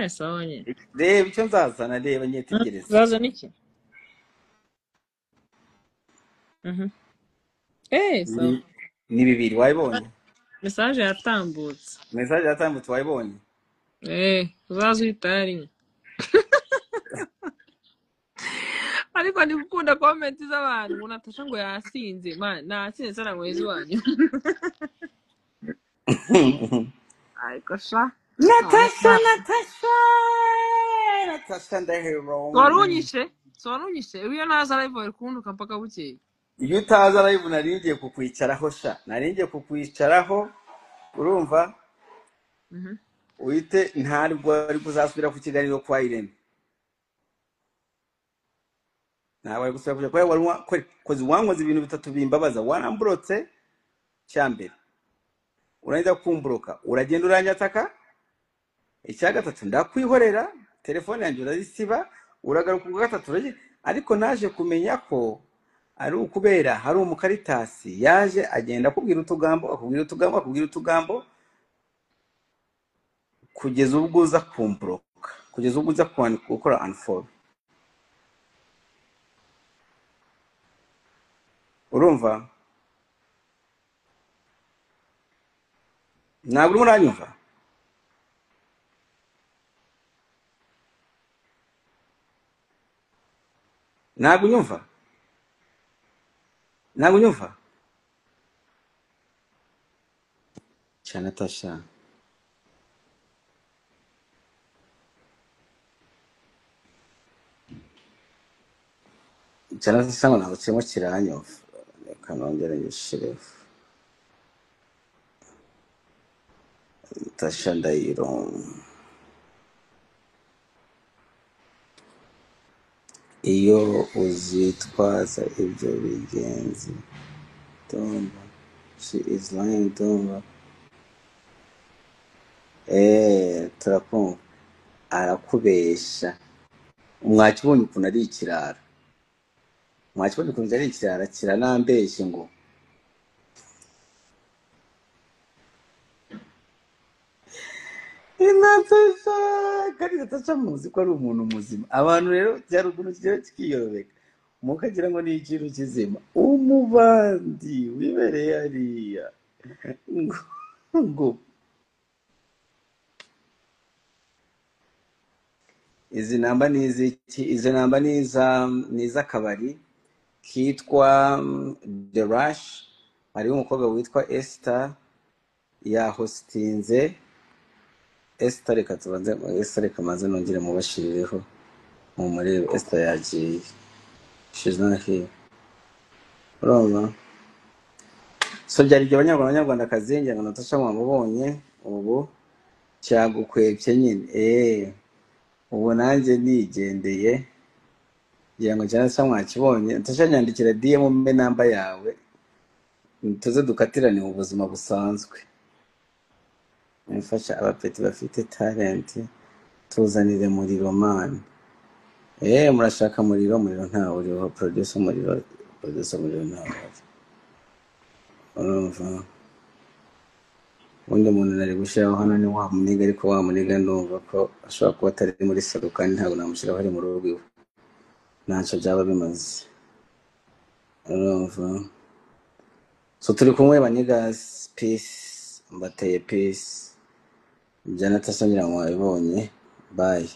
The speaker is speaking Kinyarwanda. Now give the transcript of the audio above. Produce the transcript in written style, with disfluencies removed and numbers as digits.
sawa nyine. reba icyo nzazana, reba nyitegereze. Uzazana iki? Sawa. Ni bibiri wayibonye? Message yatambutse. Message yatambutse wayibonye? Uzaza uhita rimwe. Ariko ndi gukunda comment z'abantu ngo Natasha ngo yasinze. Man, nasinze sana mwezi wanyu. Ariko sha. Natasha ndahero. Sorunyishe. Uyo naza live ari kunduka mpaka bukeye. Iyo utaza live nari ngiye kukwicaraho sha. Nari ngiye kukwicaraho, urumva? Uhite ntabwo ari kuzasubira ku kiganiro kwa Irene. Ntabwo ari gusubira kujya kwa kozi wankoze ibintu bitatu bimbabaza. Waramburotse cyambere. Urangiza kumburoka, uragenda uranyataka. Icya gatatu ndakwihorera, telefone yanjye urazisiba, uragaruka ku gatatu ariko naje kumenya ko ari ukubera hari umukaritasi yaje agenda akubwira utugambo kugeza ubwo uza kumburoka, kugeza ubwo uza gukora unfollow. Urumva? Ntabwo urimo uranyumva? Ntabwo unyumva? Ntabwo unyumva? Cha Natasha. Cha Natasha ntabwo kirimo kiranyumva. Reka nongere ngishireho. Natasha Ndahiro. Iyo uzitwaza ibyo bigenzi, Ndumva she is lying, Ndumva turakumva arakubesha. Mwakibonye ukuntu ari ikirara, mwakibonye ukuntu ari ikirara kiranambeshye ngo Natasha, kandi Natasha muzi ko ari umuntu muzima. Abantu rero byaruguru kigero kikiyorobeka mukagira ngo ni ikintu kizima. Umubandi wibereye hariya ngo izi namba n'iziki, izi namba niza kabari kitwa The Rush. Hariho umukobwa witwa Esther ya hostinze. Esther reka tubanze, Esther reka maze nongere mubashirireho mu murebe. Esther yagiye, she's not here. Urumva? So byari ibyo abanyarwandakazi ngira ngo Natasha mwamubonye ubu cyagukwebye nyine. Ubu nanjye nigendeye ngira ngo cyane se mwakibonye. Natasha nyandikira DM mbe namba yawe tuze dukatirane mu buzima busanzwe. Mfasha abapeti bafite talent tuzanire muri romani. Murashaka muriro ntawe uriho, producer muriro ntawe. Urumva? Undi muntu nari gushyiraho hano ni wa muniga, ariko wa muniga ndumva ko ashobora kuba atari muri salo kandi ntabwo namushyiraho ari mu rugo iwe. Ntacyo byaba bimaze. Urumva? So turi kumwe banyigas, peace, mbateye peace. Natasha ngira ngo wabibonye. Bye.